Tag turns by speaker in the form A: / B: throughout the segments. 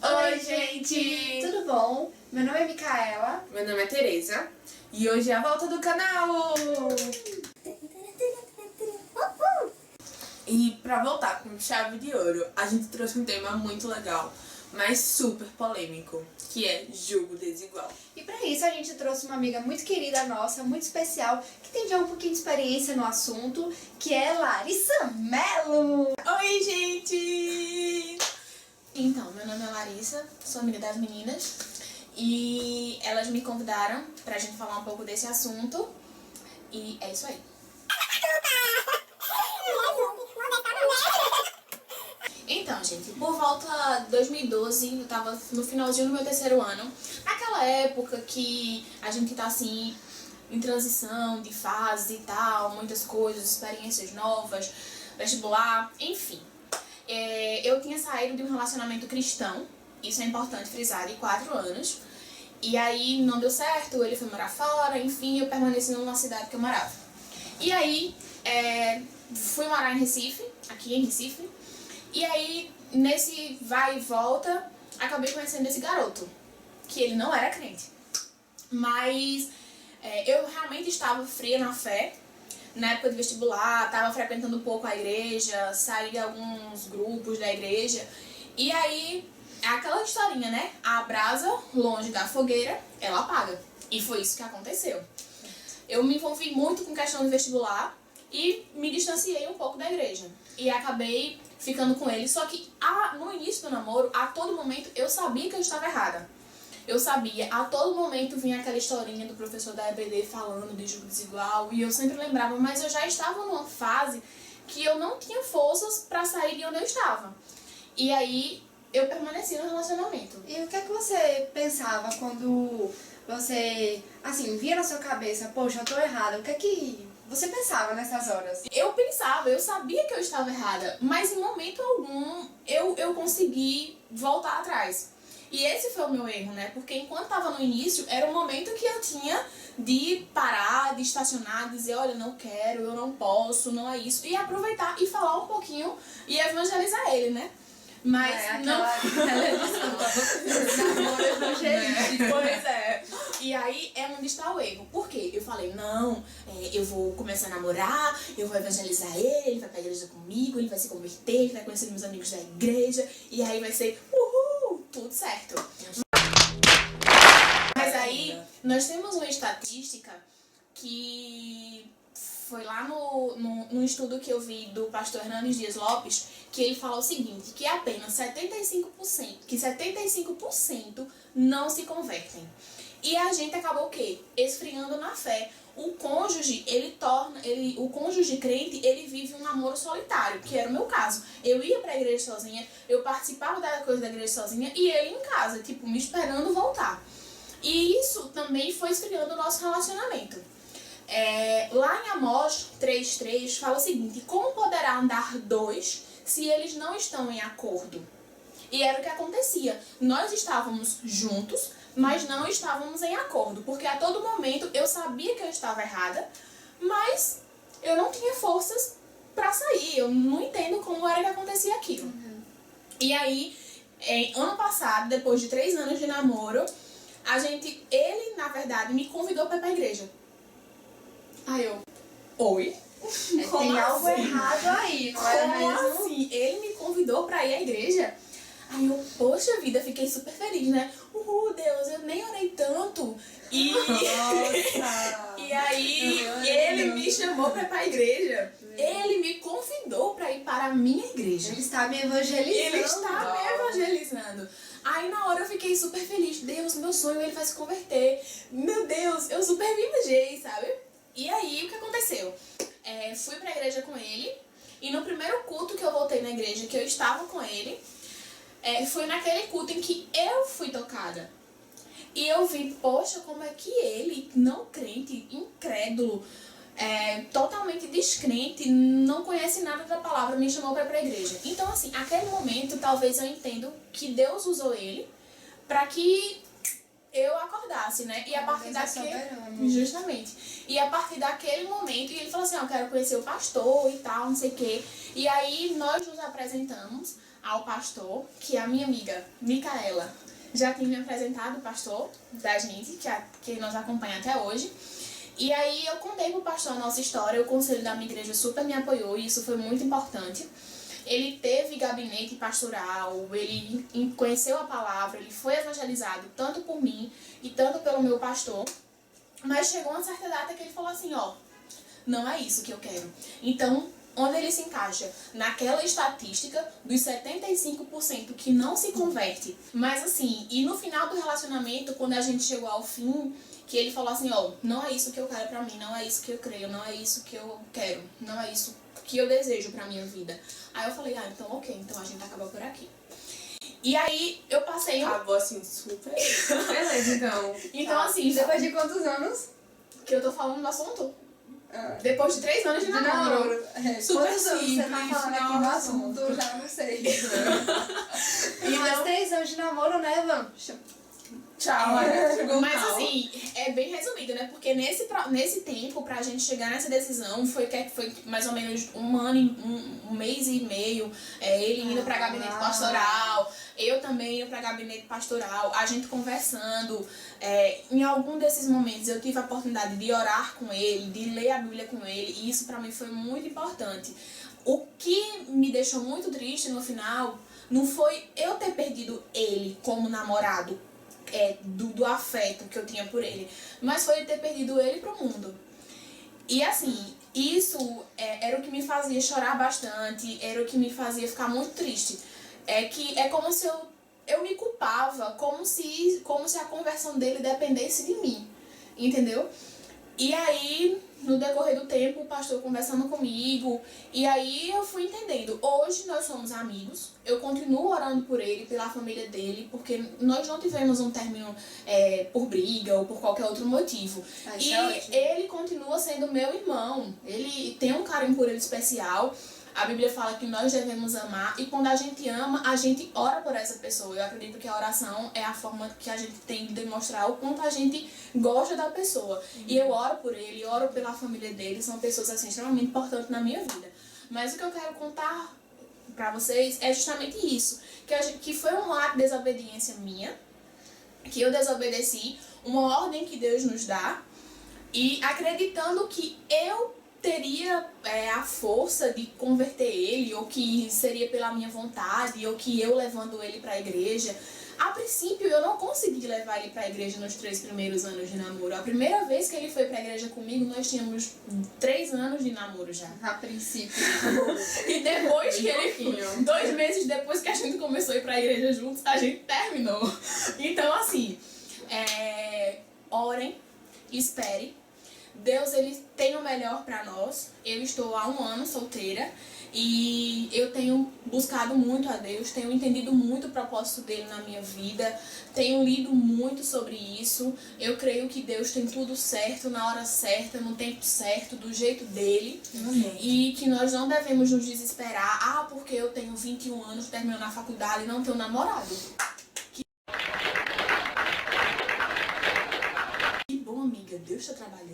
A: Oi, gente!
B: Tudo bom? Meu nome é Micaela.
A: Meu nome é Tereza e hoje é a volta do canal! E pra voltar com chave de ouro, a gente trouxe um tema muito legal, mas super polêmico, que é julgo desigual.
B: E pra isso a gente trouxe uma amiga muito querida nossa, muito especial, que tem já um pouquinho de experiência no assunto, que é Larissa Mello!
A: Oi, gente!
C: Então, meu nome é Larissa, sou amiga das meninas e elas me convidaram pra gente falar um pouco desse assunto e é isso aí. Então, gente, por volta de 2012, eu tava no finalzinho do meu terceiro ano, naquela época que a gente tá assim, em transição de fase e tal, muitas coisas, experiências novas, vestibular, enfim. Eu tinha saído de um relacionamento cristão, isso é importante frisar, de 4 anos. E aí não deu certo, ele foi morar fora, enfim, eu permaneci numa cidade que eu morava. E aí fui morar em Recife, aqui em Recife. E aí, nesse vai e volta, acabei conhecendo esse garoto, que ele não era crente. Mas eu realmente estava fria na fé. Na época de vestibular, estava frequentando um pouco a igreja, saí de alguns grupos da igreja. E aí, é aquela historinha, né? A brasa, longe da fogueira, ela apaga. E foi isso que aconteceu. Eu me envolvi muito com questão de vestibular e me distanciei um pouco da igreja. E acabei ficando com ele. Só que no início do namoro, a todo momento, eu sabia que eu estava errada. Eu sabia, a todo momento vinha aquela historinha do professor da EBD falando de julgo desigual e eu sempre lembrava, mas eu já estava numa fase que eu não tinha forças pra sair de onde eu estava. E aí eu permaneci no relacionamento.
B: E o que é que você pensava quando você, assim, via na sua cabeça, poxa, eu tô errada, o que é que você pensava nessas horas?
C: Eu pensava, eu sabia que eu estava errada, mas em momento algum eu consegui voltar atrás. E esse foi o meu erro, né? Porque enquanto estava no início, era um momento que eu tinha de parar, de estacionar, dizer, olha, não quero, eu não posso, não é isso. E aproveitar e falar um pouquinho e evangelizar ele, né? Mas
B: namoro evangelístico.
C: Pois é. E aí é onde está o erro. Por quê? Eu falei, não, eu vou começar a namorar, eu vou evangelizar ele vai pra igreja comigo, ele vai se converter, ele vai conhecer meus amigos da igreja, e aí vai ser, tudo certo. Mas aí, nós temos uma estatística que foi lá no estudo que eu vi do pastor Hernandes Dias Lopes, que ele fala o seguinte, que apenas 75% não se convertem. E a gente acabou o quê? Esfriando na fé. O cônjuge, o cônjuge crente, ele vive um namoro solitário, que era o meu caso. Eu ia pra igreja sozinha, eu participava da coisa da igreja sozinha e ele em casa, tipo, me esperando voltar. E isso também foi esfriando o nosso relacionamento. Lá em Amós 3:3 fala o seguinte, como poderá andar dois se eles não estão em acordo? E era o que acontecia. Nós estávamos juntos, mas não estávamos em acordo, porque a todo momento eu sabia que eu estava errada, mas eu não tinha forças pra sair, eu não entendo como era que acontecia aquilo. E aí, ano passado, depois de 3 anos de namoro, ele, na verdade, me convidou pra ir pra igreja. Aí eu, oi?
B: Tem algo errado aí, não é
C: Como
B: mesmo?
C: assim? Ele me convidou pra ir à igreja? Aí eu, poxa vida, fiquei super feliz, né? Deus, eu nem orei tanto. E, e aí, ele me chamou pra ir pra igreja. Ele me convidou pra ir para a minha igreja.
B: Ele está me evangelizando.
C: Ele está me evangelizando. Aí na hora eu fiquei super feliz. Deus, meu sonho, ele vai se converter. Meu Deus, eu super viajei, sabe? E aí, o que aconteceu? Fui pra igreja com ele. E no primeiro culto que eu voltei na igreja, que eu estava com ele, foi naquele culto em que eu fui tocada. E eu vi, poxa, como é que ele, não crente, incrédulo, totalmente descrente, não conhece nada da palavra, me chamou pra ir pra igreja. Então, assim, aquele momento, talvez eu entendo que Deus usou ele pra que eu acordasse, né? E a partir daquele... Justamente. E a partir daquele momento, e ele falou assim, eu quero conhecer o pastor e tal, não sei o quê. E aí, nós nos apresentamos. ao pastor, que a minha amiga Micaela já tinha me apresentado o pastor da gente, que nos acompanha até hoje. E aí eu contei pro pastor a nossa história, o conselho da minha igreja super me apoiou e isso foi muito importante. Ele teve gabinete pastoral, ele conheceu a palavra, ele foi evangelizado tanto por mim e tanto pelo meu pastor. Mas chegou uma certa data que ele falou assim, ó, não é isso que eu quero. Então, onde ele se encaixa? Naquela estatística dos 75% que não se converte. Mas assim, e no final do relacionamento, quando a gente chegou ao fim, que ele falou assim, ó, não é isso que eu quero pra mim, não é isso que eu creio, não é isso que eu quero, não é isso que eu desejo pra minha vida. Aí eu falei, então ok, então a gente acaba por aqui. E aí eu passei...
A: Acabou assim, super. Beleza, então.
C: Então assim...
B: Depois de quantos anos?
C: Que eu tô falando do assunto? Depois de 3 anos de namoro.
A: Super
B: Quantos anos você tá
A: simples,
B: falando aqui no
A: nossa.
B: assunto? Eu já não sei. Mas 3 anos de namoro, né, Evan?
A: Tchau, chegou
C: Mas
A: mal.
C: assim, é bem resumido, né? Porque nesse tempo, pra gente chegar nessa decisão, foi mais ou menos um mês e meio, ele indo pra gabinete pastoral, eu também indo pra gabinete pastoral, a gente conversando. Em algum desses momentos eu tive a oportunidade de orar com ele, de ler a Bíblia com ele, e isso pra mim foi muito importante. O que me deixou muito triste no final não foi eu ter perdido ele como namorado, do afeto que eu tinha por ele, mas foi ter perdido ele pro mundo. E assim, isso era o que me fazia chorar bastante, era o que me fazia ficar muito triste. É como se eu me culpava, como se a conversão dele dependesse de mim, entendeu? E aí, no decorrer do tempo, o pastor conversando comigo, e aí eu fui entendendo. Hoje nós somos amigos, eu continuo orando por ele, pela família dele, porque nós não tivemos um término por briga ou por qualquer outro motivo. E ele continua sendo meu irmão, ele tem um carinho por ele especial. A Bíblia fala que nós devemos amar, e quando a gente ama, a gente ora por essa pessoa. Eu acredito que a oração é a forma que a gente tem de demonstrar o quanto a gente gosta da pessoa. E eu oro por ele, oro pela família dele, são pessoas assim, extremamente importantes na minha vida. Mas o que eu quero contar pra vocês é justamente isso, que foi um ato de desobediência minha, que eu desobedeci, uma ordem que Deus nos dá, e acreditando que eu teria a força de converter ele, ou que seria pela minha vontade, ou que eu levando ele para a igreja. A princípio, eu não consegui levar ele para a igreja nos 3 primeiros anos de namoro. A primeira vez que ele foi para a igreja comigo, nós tínhamos 3 anos de namoro já.
B: A princípio.
C: E depois que ele foi, 2 meses depois que a gente começou a ir para a igreja juntos, a gente terminou. Então, assim, orem, espere. Deus, ele tem o melhor pra nós. Eu estou há 1 ano solteira e eu tenho buscado muito a Deus, tenho entendido muito o propósito dele na minha vida, tenho lido muito sobre isso. Eu creio que Deus tem tudo certo, na hora certa, no tempo certo, do jeito dele.
A: Amém.
C: E que nós não devemos nos desesperar, porque eu tenho 21 anos, termino na faculdade e não tenho namorado. Que bom, amiga, Deus está trabalhando.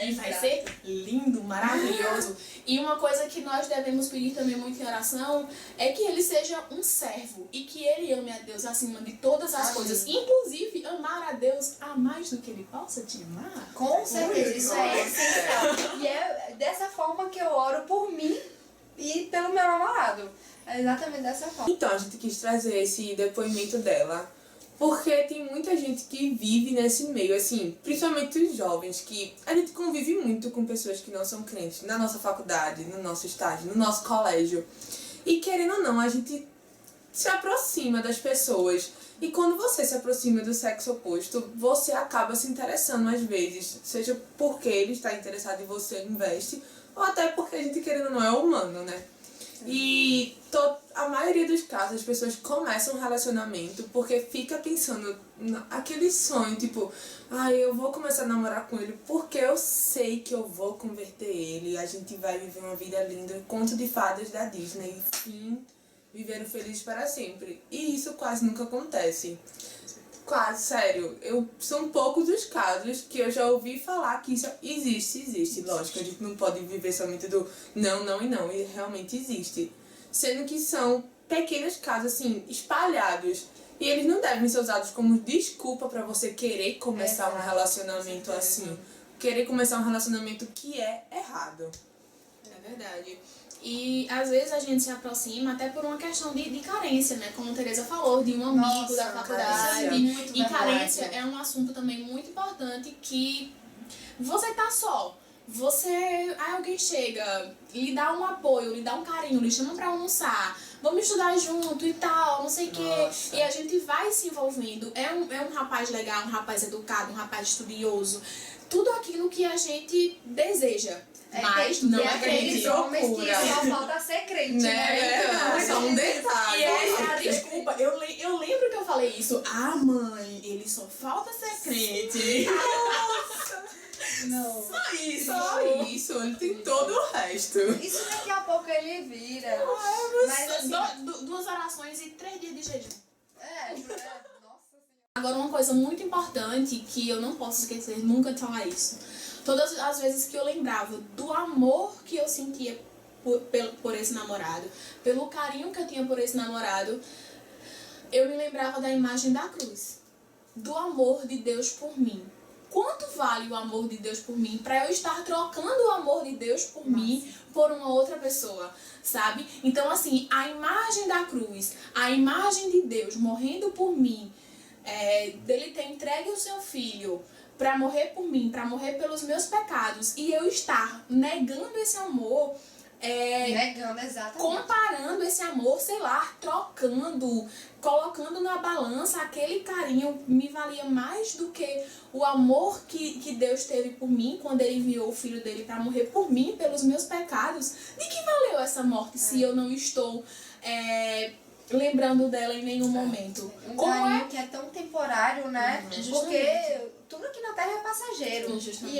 C: E vai ser lindo, maravilhoso. E uma coisa que nós devemos pedir também muito em oração é que ele seja um servo e que ele ame a Deus acima de todas as coisas. Inclusive, amar a Deus a mais do que ele possa te amar.
B: Com certeza, isso é essencial. E é dessa forma que eu oro por mim e pelo meu namorado. É exatamente dessa forma.
A: Então, a gente quis trazer esse depoimento dela, porque tem muita gente que vive nesse meio, assim, principalmente os jovens, que a gente convive muito com pessoas que não são crentes, na nossa faculdade, no nosso estágio, no nosso colégio. E querendo ou não, a gente se aproxima das pessoas. E quando você se aproxima do sexo oposto, você acaba se interessando às vezes, seja porque ele está interessado em você, investe, ou até porque a gente, querendo ou não, é humano, né? E a maioria dos casos as pessoas começam um relacionamento porque fica pensando naquele sonho, tipo, eu vou começar a namorar com ele porque eu sei que eu vou converter ele, a gente vai viver uma vida linda, conto de fadas da Disney, enfim, viveram felizes para sempre. E isso quase nunca acontece. Quase, sério, são poucos os casos que eu já ouvi falar que isso existe, lógico, a gente não pode viver somente do não, não e não, e realmente existe. sendo que são pequenos casos, assim, espalhados. E eles não devem ser usados como desculpa pra você querer começar um relacionamento assim. Querer começar um relacionamento que é errado.
C: É verdade. E às vezes a gente se aproxima até por uma questão de carência, né? Como a Tereza falou, de um amigo
B: Nossa,
C: da
B: carência
C: faculdade.
B: é muito
C: E
B: verdade.
C: carência é um assunto também muito importante que você tá só. Aí alguém chega, lhe dá um apoio, lhe dá um carinho, lhe chama pra almoçar, vamos estudar junto e tal, não sei o quê.
A: Nossa.
C: E a gente vai se envolvendo. É um rapaz legal, um rapaz educado, um rapaz estudioso. Tudo aquilo que a gente deseja. Mas não
B: tem
C: é
B: aqueles
C: crente.
B: homens que
A: procura.
B: só falta ser crente,
A: Né?
B: né?
A: Então,
B: Então,
A: só um detalhe.
C: E essa é a desculpa. Eu lembro que eu falei isso. Ah, mãe, ele só falta ser crente.
B: não.
C: Só isso.
A: Só isso, ele tem todo o resto.
B: Isso daqui a pouco ele vira. Mas assim,
C: 2 orações e 3 dias de jejum.
B: nossa senhora.
C: Agora, uma coisa muito importante que eu não posso esquecer nunca de falar isso. Todas as vezes que eu lembrava do amor que eu sentia por esse namorado, pelo carinho que eu tinha por esse namorado, eu me lembrava da imagem da cruz. Do amor de Deus por mim. Quanto vale o amor de Deus por mim para eu estar trocando o amor de Deus por mim por uma outra pessoa, sabe? Então, assim, a imagem da cruz, a imagem de Deus morrendo por mim, dele ter entregue o seu filho para morrer por mim, para morrer pelos meus pecados, e eu estar negando esse amor,
B: Negando, exatamente.
C: comparando esse amor, sei lá, trocando, colocando na balança, aquele carinho me valia mais do que o amor que Deus teve por mim quando ele enviou o filho dele para morrer por mim, pelos meus pecados. De que valeu essa morte se eu não estou lembrando dela em nenhum momento?
B: Um
C: Como
B: carinho que é tão temporário, né?
C: Justamente.
B: Porque tudo aqui na Terra é passageiro.
C: Justamente.
B: E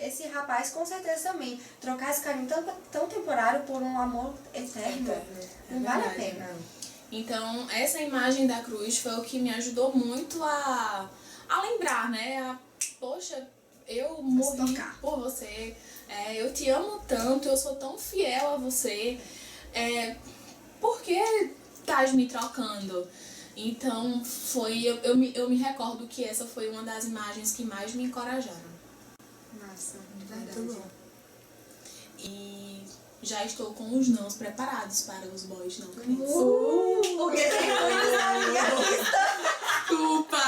B: esse rapaz, com certeza também, trocar esse carinho tão temporário por um amor eterno, não vale a
C: verdade.
B: pena.
C: Então, essa imagem da cruz foi o que me ajudou muito a lembrar, né? Poxa, eu morri
B: tocar.
C: por você, eu te amo tanto, eu sou tão fiel a você, por que estás me trocando? Então, eu me recordo que essa foi uma das imagens que mais me encorajaram.
B: Nossa,
A: Muito bom.
C: E já estou com os nãos preparados para os boys não crentes.
B: Porque tem coisas aí
A: Desculpa!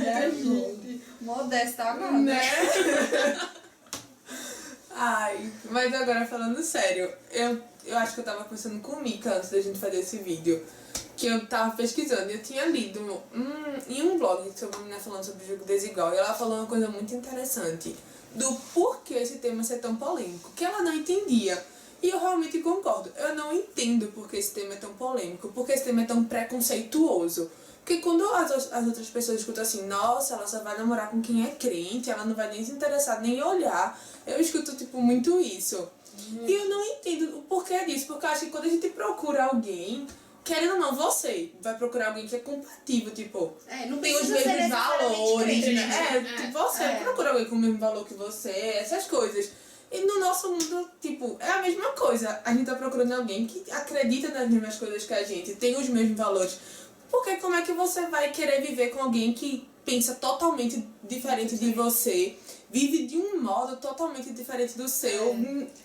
B: gente. Modesta agora.
A: Né? Ai, mas agora falando sério, eu acho que eu tava conversando com o Mika antes da gente fazer esse vídeo. Que eu tava pesquisando e eu tinha lido em um blog sobre uma menina falando sobre o jogo desigual. E ela falou uma coisa muito interessante do porquê esse tema ser tão polêmico, que ela não entendia. E eu realmente concordo. Eu não entendo porque esse tema é tão polêmico, porque esse tema é tão preconceituoso. Porque quando as outras pessoas escutam assim, nossa, ela só vai namorar com quem é crente, ela não vai nem se interessar, nem olhar. Eu escuto, tipo, muito isso. E eu não entendo o porquê disso, porque eu acho que quando a gente procura alguém, querendo ou não, você vai procurar alguém que é compatível, tipo,
B: Não
A: tem os
B: precisa ser
A: mesmos
B: necessariamente
A: valores,
B: crente,
A: né? Tipo, você procura alguém com o mesmo valor que você, essas coisas. E no nosso mundo, tipo, é a mesma coisa. A gente tá procurando alguém que acredita nas mesmas coisas que a gente, tem os mesmos valores. Porque como é que você vai querer viver com alguém que pensa totalmente diferente de você, vive de um modo totalmente diferente do seu?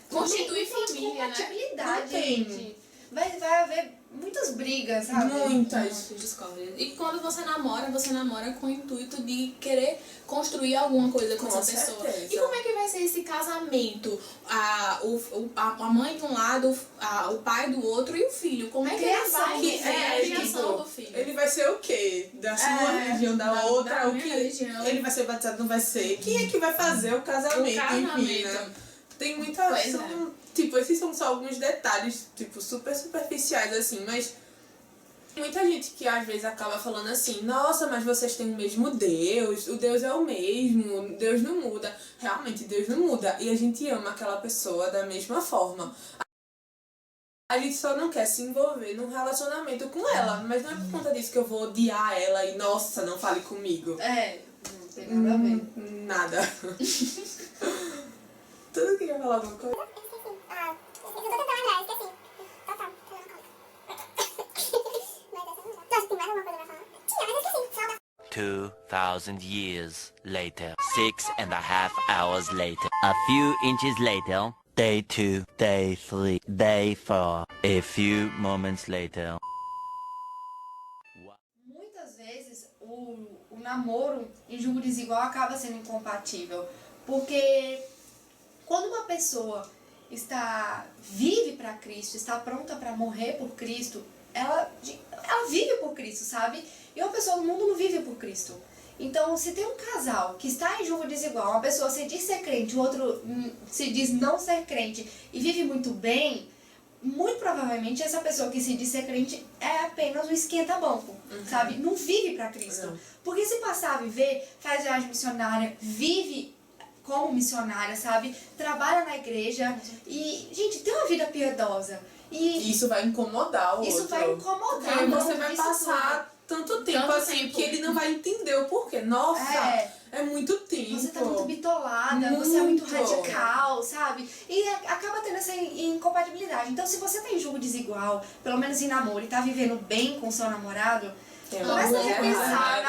C: Constitui
B: Não tem
C: família, né?
B: compatibilidade,
A: Não tem.
B: gente. Vai haver muitas brigas, sabe?
A: Muitas.
C: Discórdia. E quando você namora com o intuito de querer construir alguma coisa com
A: Com
C: essa pessoa.
A: certeza.
C: E como é que vai ser esse casamento? A mãe de um lado, o pai do outro e o filho. Como é que ele vai viver a criação do filho?
A: Ele vai ser o quê? Da sua religião, da outra?
C: da
A: O
C: minha
A: que
C: religião.
A: ele vai ser batizado, não vai ser? Quem é que vai fazer o casamento? Enfim, né? Tem muita...
C: Pois
A: Tipo, esses são só alguns detalhes, tipo, super superficiais, assim, mas... Tem muita gente que às vezes acaba falando assim, nossa, mas vocês têm o mesmo Deus, o Deus é o mesmo, Deus não muda. Realmente, Deus não muda. E a gente ama aquela pessoa da mesma forma. A gente só não quer se envolver num relacionamento com ela, mas não é por conta disso que eu vou odiar ela e, nossa, não fale comigo.
B: Não tem nada a ver.
A: Nada. Tudo queria falar alguma coisa?
D: Eu esqueci. 2,000 years later. 6.5 hours later. A few inches later. Day 2, day 3, day 4. A few moments later.
B: Muitas vezes o namoro em julgo desigual acaba sendo incompatível, porque quando uma pessoa vive para Cristo, está pronta para morrer por Cristo, ela vive por Cristo, sabe? E uma pessoa no mundo não vive por Cristo. Então, se tem um casal que está em julgo desigual, uma pessoa se diz ser crente, o outro se diz não ser crente e vive muito bem, muito provavelmente essa pessoa que se diz ser crente é apenas um esquenta-banco, sabe? Não vive para Cristo.
A: Não.
B: Porque se passar a viver, faz viagem missionária, vive como missionária, sabe? Trabalha na igreja e, gente, tem uma vida piedosa. E
A: Isso vai incomodar o outro.
B: isso vai incomodar.
A: Porque
B: não,
A: você vai
B: isso
A: passar tanto tempo assim que ele não vai entender o porquê. Nossa, é muito tempo.
B: Você tá muito bitolada, você é muito radical, sabe? E acaba tendo essa incompatibilidade. Então, se você tem julgo desigual, pelo menos em namoro, e tá vivendo bem com o seu namorado, começa a repensar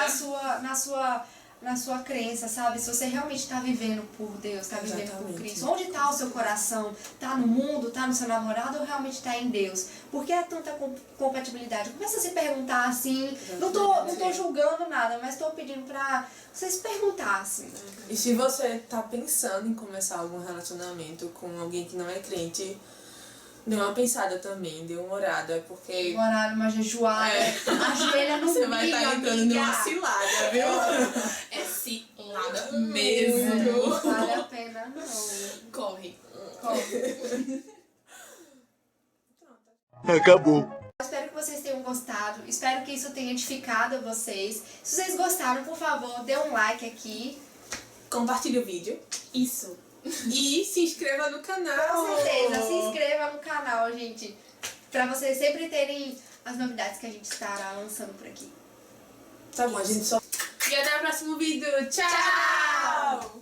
B: na sua crença, sabe? Se você realmente está vivendo por Deus, está vivendo por Cristo. Onde está o seu coração? Está no mundo? Está no seu namorado? Ou realmente está em Deus? Por que há tanta compatibilidade? Começa a se perguntar assim. Não tô julgando nada, mas estou pedindo para vocês perguntassem.
A: E se você tá pensando em começar algum relacionamento com alguém que não é crente, dê uma pensada também, dê uma orada, porque
B: Um horário, uma jejuada, ajoelha no
A: você vai estar entrando numa cilada, viu?
C: É cilada mesmo.
B: Não vale a pena, não.
C: Corre.
D: Acabou.
B: Espero que vocês tenham gostado, espero que isso tenha edificado vocês. Se vocês gostaram, por favor, dê um like aqui.
A: Compartilhe o vídeo
C: Isso.
A: e se inscreva no canal.
B: Com certeza, se inscreva no canal, gente, pra vocês sempre terem as novidades que a gente estará lançando por aqui.
A: Tá bom, a gente só... E até o próximo vídeo. Tchau!